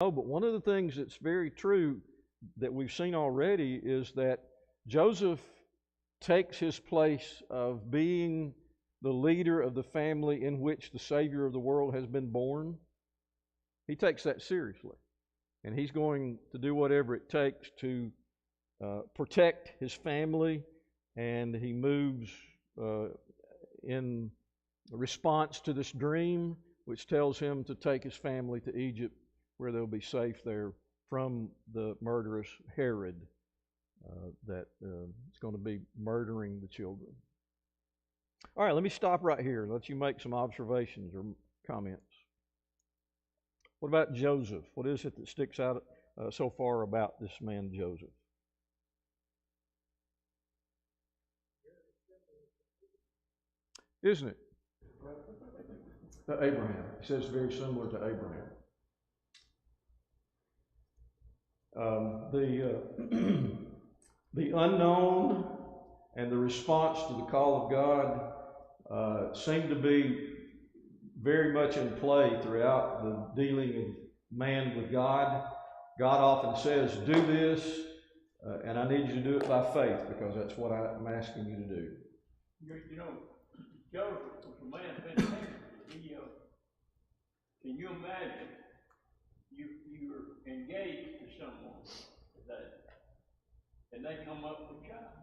No, but one of the things that's very true that we've seen already is that Joseph takes his place of being the leader of the family in which the Savior of the world has been born. He takes that seriously. And he's going to do whatever it takes to protect his family, and he moves in response to this dream, which tells him to take his family to Egypt, where they'll be safe there from the murderous Herod that is going to be murdering the children. All right, let me stop right here and let you make some observations or comments. What about Joseph? What is it that sticks out so far about this man Joseph? Isn't it? Abraham. It says very similar to Abraham. The unknown and the response to the call of God seem to be very much in play throughout the dealing of man with God. God often says, do this, and I need you to do it by faith, because that's what I'm asking you to do. You know, Joseph was a man of integrity. Can you imagine you're engaged to someone today, and they come up with God,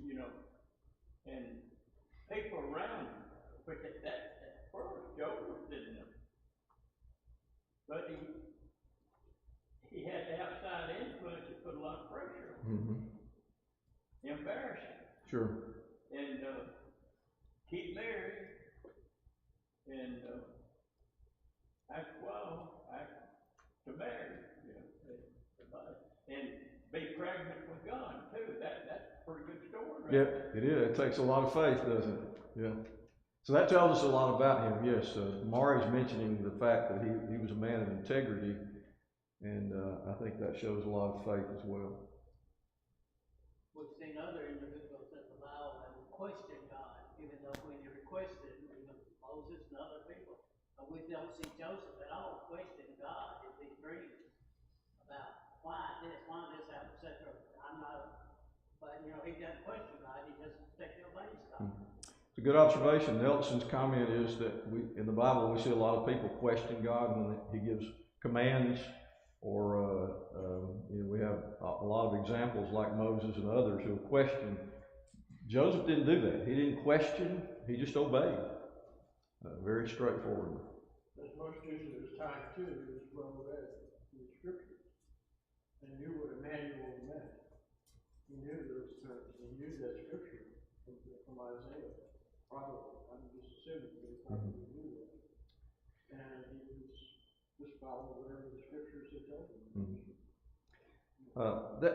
you know, and people around him, but that first Joseph didn't know. But he had the outside influence that put a lot of pressure on him. Embarrassing. Sure. And keep married, and to marry, you know, and be pregnant with God too. That's a pretty good story, right? Yeah, it is. It takes a lot of faith, doesn't it? Yeah. So that tells us a lot about him. Yes, Mari's mentioning the fact that he was a man of integrity, and I think that shows a lot of faith as well. We've seen other individuals in the Bible that would question God, even though when you requested, even Moses and other people. But we don't see Joseph at all questioning God in these dreams about why this happened, etc. But you know, he doesn't question God, he just takes the obeys God. It's a good observation. Nelson's comment is that in the Bible we see a lot of people question God when he gives commands, or we have a lot of examples like Moses and others who question. Joseph didn't do that. He didn't question. He just obeyed. Very straightforward. As most Jews at this time too, he was well read in the scriptures and knew what Emmanuel meant. He knew those terms. He knew that scripture from Isaiah. Probably, I'm just assuming that he probably knew that. And he was just following whatever the scriptures had told him.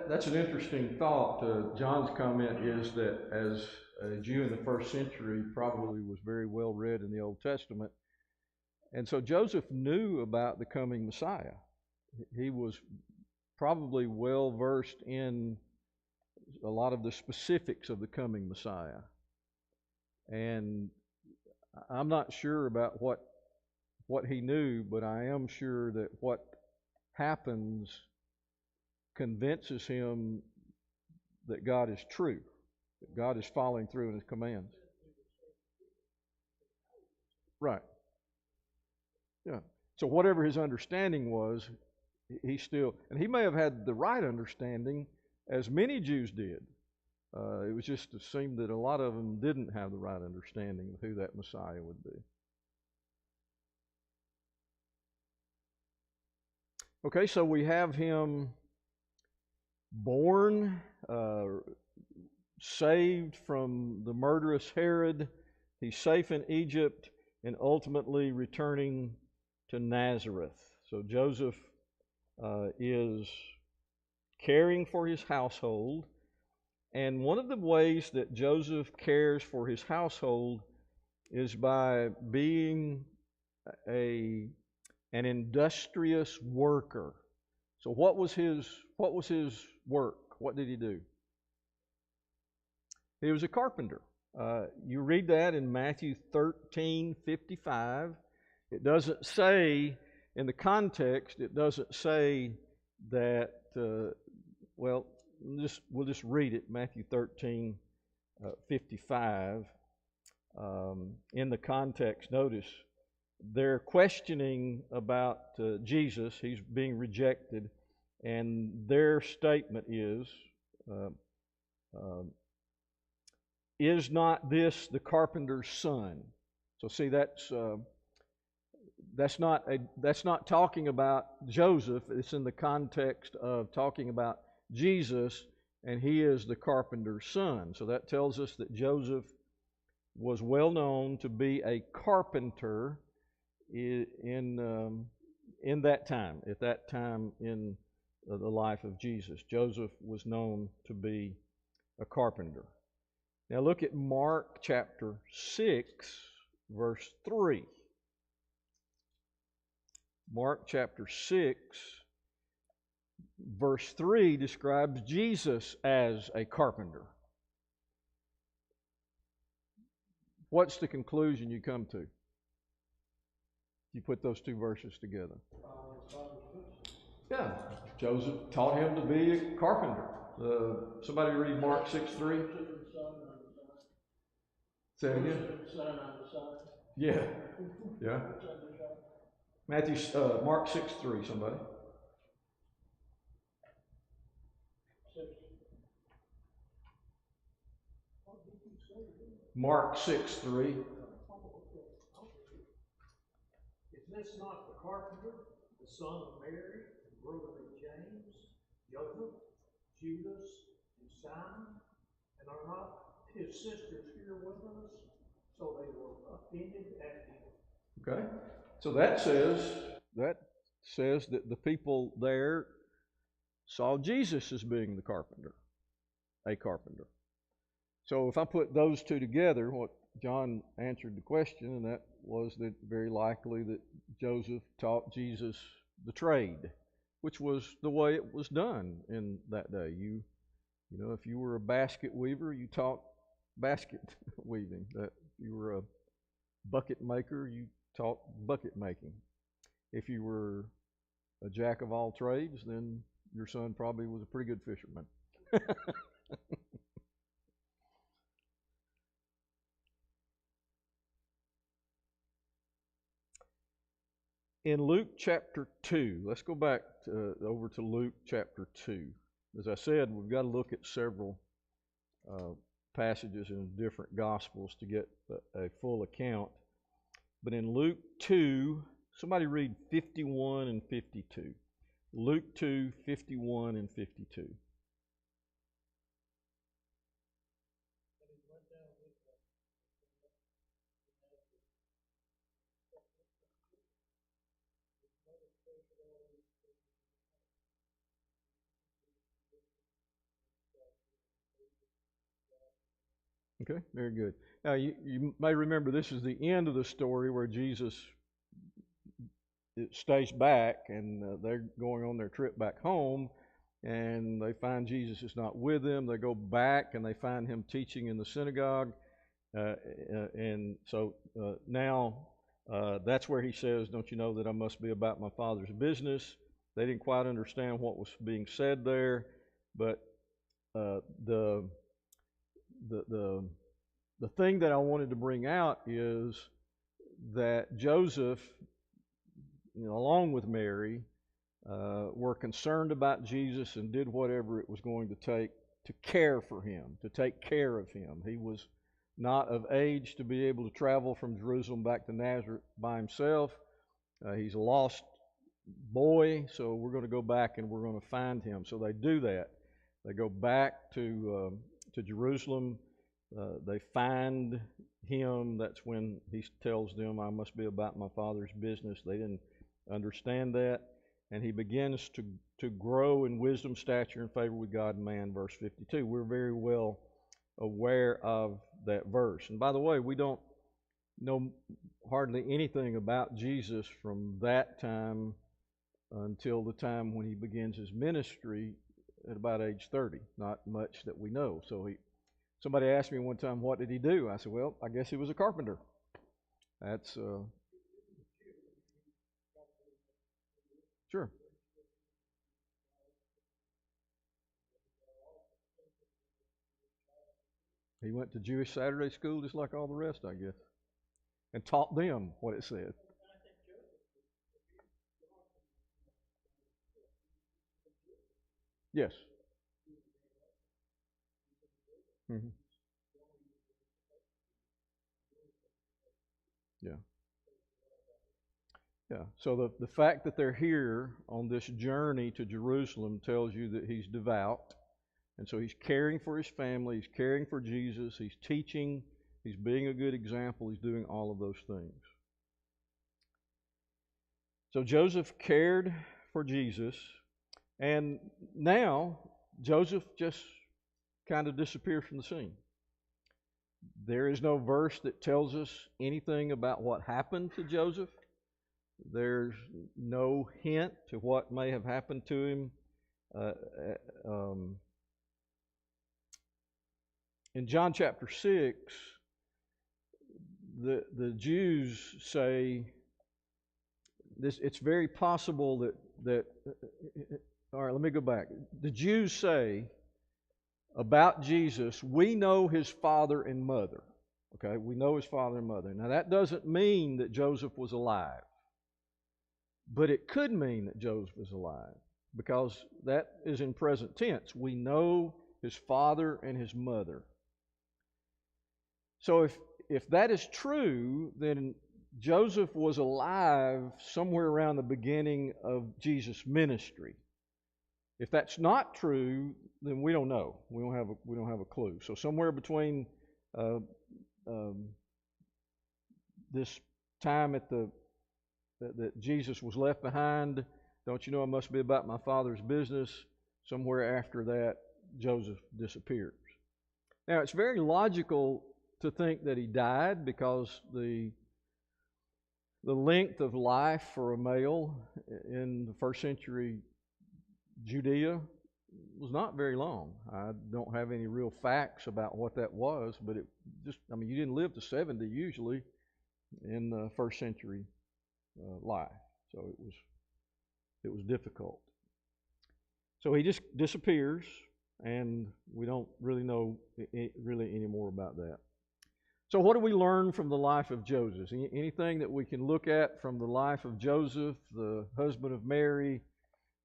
That's an interesting thought. John's comment is that as a Jew in the first century, probably was very well read in the Old Testament. And so Joseph knew about the coming Messiah. He was probably well versed in a lot of the specifics of the coming Messiah. And I'm not sure about what he knew, but I am sure that what happens convinces him that God is true, that God is following through in his commands. Right. Yeah. So whatever his understanding was, he still, and he may have had the right understanding, as many Jews did. It was just it seemed that a lot of them didn't have the right understanding of who that Messiah would be. Okay, so we have him born, saved from the murderous Herod. He's safe in Egypt and ultimately returning to Nazareth. So Joseph is caring for his household. And one of the ways that Joseph cares for his household is by being an industrious worker. So what was his work? What did he do? He was a carpenter. You read that in Matthew 13:55. It doesn't say in the context, it doesn't say that, well, we'll just read it, Matthew 13, 55. In the context, notice, they're questioning about Jesus. He's being rejected, and their statement is not this the carpenter's son? So see, that's not talking about Joseph. It's in the context of talking about Jesus, and he is the carpenter's son. So that tells us that Joseph was well known to be a carpenter in that time. At that time in the life of Jesus, Joseph was known to be a carpenter. Now look at Mark chapter 6, verse 3. Mark chapter 6, verse 3 describes Jesus as a carpenter. What's the conclusion you come to? You put those two verses together. Yeah, Joseph taught him to be a carpenter. Somebody read Mark 6:3. Say it again. Yeah, yeah. Mark 6:3. Somebody. Mark 6:3. Is this not the carpenter, the son of Mary, brother of James, Joseph, Judas, and Simon? And are not his sisters here with us? So they were offended at him. Okay. So that says that the people there saw Jesus as being the carpenter, a carpenter. So if I put those two together, what John answered the question, and that was that very likely that Joseph taught Jesus the trade, which was the way it was done in that day. You know, if you were a basket weaver, you taught basket weaving. That if you were a bucket maker, you taught bucket making. If you were a jack of all trades, then your son probably was a pretty good fisherman. In Luke chapter 2, let's go back over to Luke chapter 2. As I said, we've got to look at several passages in different Gospels to get a full account. But in Luke 2, somebody read 51 and 52. Luke 2, 51 and 52. Okay, very good. Now, you may remember this is the end of the story where Jesus stays back, and they're going on their trip back home, and they find Jesus is not with them. They go back, and they find him teaching in the synagogue, and so now that's where he says, "Don't you know that I must be about my Father's business?" They didn't quite understand what was being said there, but the thing that I wanted to bring out is that Joseph, along with Mary, were concerned about Jesus and did whatever it was going to take to care for him, to take care of him. He was not of age to be able to travel from Jerusalem back to Nazareth by himself. He's a lost boy, so we're going to go back and we're going to find him. So they do that. They go back to Jerusalem. They find him. That's when he tells them, "I must be about my Father's business." They didn't understand that. And he begins to grow in wisdom, stature, and favor with God and man, verse 52. We're very well aware of that verse. And by the way, we don't know hardly anything about Jesus from that time until the time when he begins his ministry at about age 30. Not much that we know. So somebody asked me one time, "What did he do?" I said, "Well, I guess he was a carpenter." That's Sure. He went to Jewish Saturday school just like all the rest, I guess, and taught them what it said. Yes. Hmm. Yeah. Yeah. So the fact that they're here on this journey to Jerusalem tells you that he's devout. And so he's caring for his family, he's caring for Jesus, he's teaching, he's being a good example, he's doing all of those things. So Joseph cared for Jesus, and now Joseph just kind of disappears from the scene. There is no verse that tells us anything about what happened to Joseph. There's no hint to what may have happened to him. In John chapter 6, the Jews say this. It's very possible that all right, let me go back. The Jews say about Jesus, we know his father and mother. Okay, we know his father and mother. Now that doesn't mean that Joseph was alive, but it could mean that Joseph was alive because that is in present tense. We know his father and his mother. So if that is true, then Joseph was alive somewhere around the beginning of Jesus' ministry. If that's not true, then we don't know. We don't have a clue. So somewhere between this time that Jesus was left behind, don't you know, it must be about my Father's business. Somewhere after that, Joseph disappears. Now it's very logical to think that he died because the length of life for a male in the first century Judea was not very long. I don't have any real facts about what that was, but it just, I mean, you didn't live to 70 usually in the first century life. So it was difficult. So he just disappears, and we don't really know really any more about that. So what do we learn from the life of Joseph? Anything that we can look at from the life of Joseph, the husband of Mary,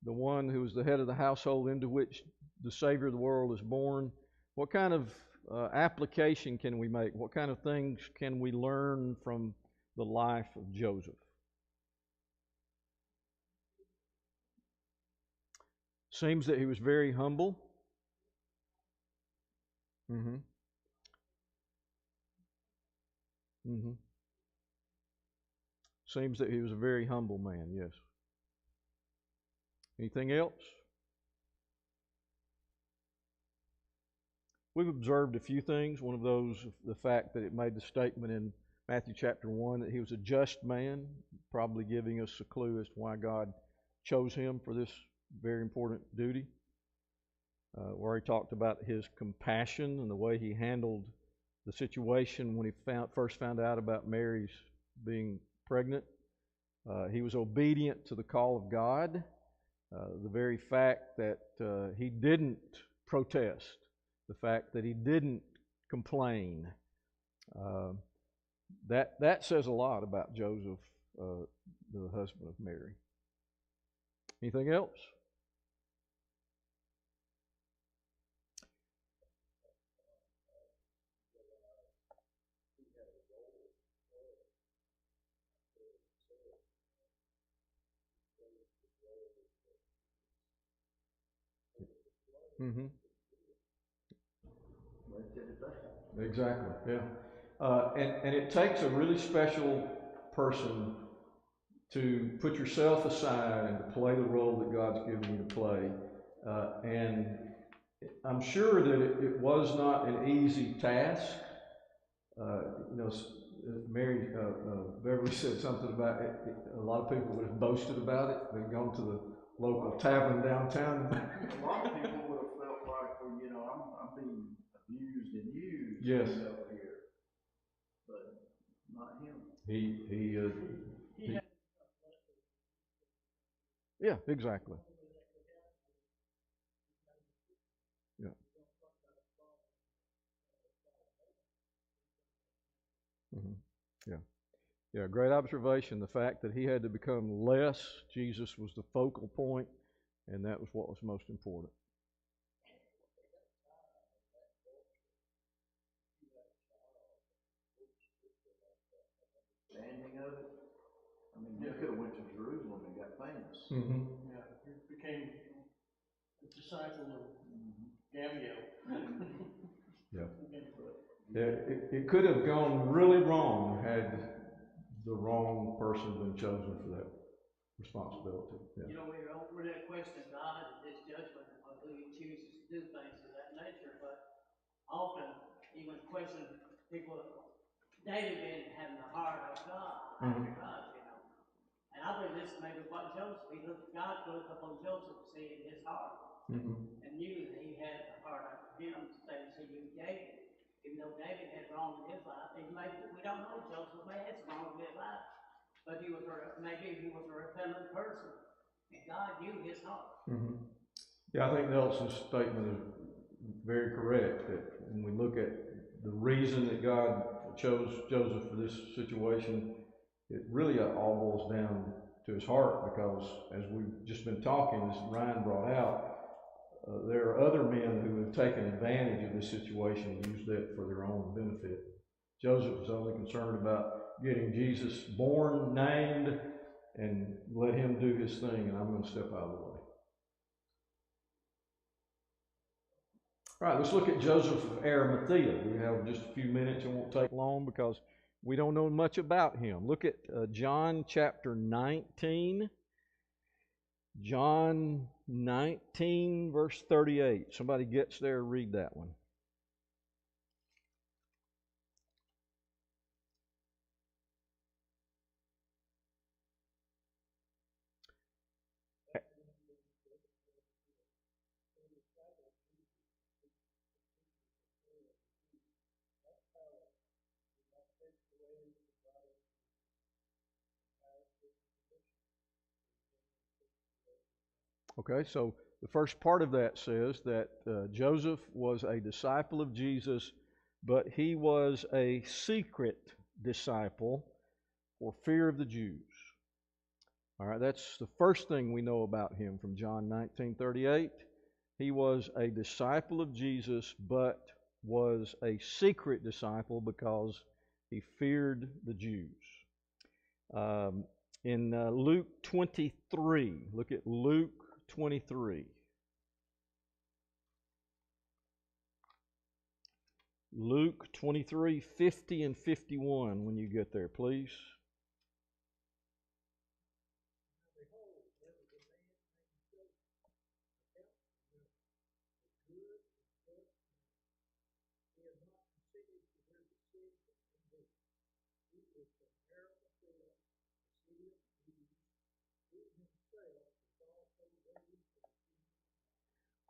the one who is the head of the household into which the Savior of the world is born? What kind of application can we make? What kind of things can we learn from the life of Joseph? Seems that he was very humble. Mm-hmm. Mm-hmm. Seems that he was a very humble man, yes. Anything else? We've observed a few things. One of those, the fact that it made the statement in Matthew chapter 1 that he was a just man, probably giving us a clue as to why God chose him for this very important duty. Where he talked about his compassion and the way he handled the situation when he first found out about Mary's being pregnant. He was obedient to the call of God. The very fact that he didn't protest, the fact that he didn't complain, that says a lot about Joseph, the husband of Mary. Anything else? Mm-hmm. Exactly. Yeah. And it takes a really special person to put yourself aside and to play the role that God's given you to play. And I'm sure that it was not an easy task. You know, Mary Beverly said something about it. A lot of people would have boasted about it. They'd gone to the local tavern downtown. A lot of people would have felt like, well, you know, I'm being abused and used. Yes. Here, but not him. He Yeah, exactly. Yeah. hmm Yeah. Yeah, great observation. The fact that he had to become less, Jesus was the focal point, and that was what was most important. Standing of it. I mean, you could have went to Jerusalem and got famous. Yeah, he became a disciple of Gamaliel. Yeah. It could have gone really wrong had the wrong person been chosen for that responsibility. Yeah. You know, we're going to question God and His judgment on who He chooses to do things of that nature, but often even question people. David didn't have the heart of God, after God, you know. And I believe this maybe what Joseph, God looked upon Joseph, seeing his heart, and knew that he had the heart after him to say, so you David. Even though David had wrong in his life, we don't know Joseph may have some wrong in his life, but maybe he was a repentant person, and God knew his heart. Yeah, I think Nelson's statement is very correct, that when we look at the reason that God chose Joseph for this situation, it really all boils down to his heart, because as we've just been talking, as Ryan brought out, there are other men who have taken advantage of this situation and used that for their own benefit. Joseph was only concerned about getting Jesus born, named, and let him do his thing, and I'm going to step out of the way. All right, let's look at Joseph of Arimathea. We have just a few minutes. It won't take long because we don't know much about him. Look at John chapter 19. John 19, verse 38. Somebody gets there, read that one. Okay, so the first part of that says that Joseph was a disciple of Jesus, but he was a secret disciple for fear of the Jews. All right, that's the first thing we know about him from John 19:38. He was a disciple of Jesus, but was a secret disciple because he feared the Jews. In Luke 23, look at Luke 23. Luke 23, 50 and 51 when you get there, please.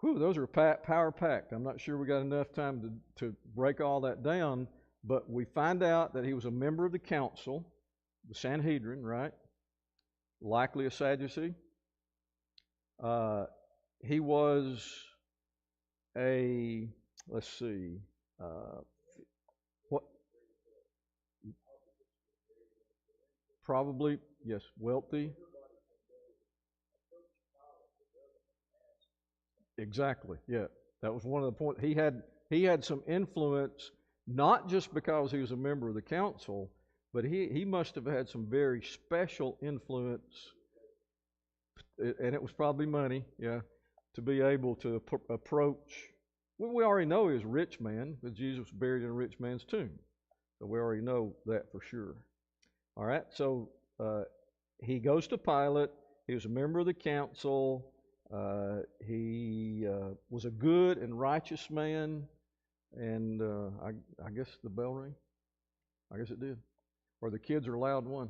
Whew, those are power packed. I'm not sure we got enough time to break all that down, but we find out that he was a member of the council, the Sanhedrin, right? Likely a Sadducee. He was let's see, what? Probably, yes, wealthy. Exactly. Yeah, that was one of the points. He had some influence, not just because he was a member of the council, but he must have had some very special influence, and it was probably money. Yeah, to be able to approach. Well, we already know he was a rich man, because Jesus was buried in a rich man's tomb, so we already know that for sure. All right, so he goes to Pilate. He was a member of the council. He was a good and righteous man, and I guess the bell rang. I guess it did. Or the kids are loud one.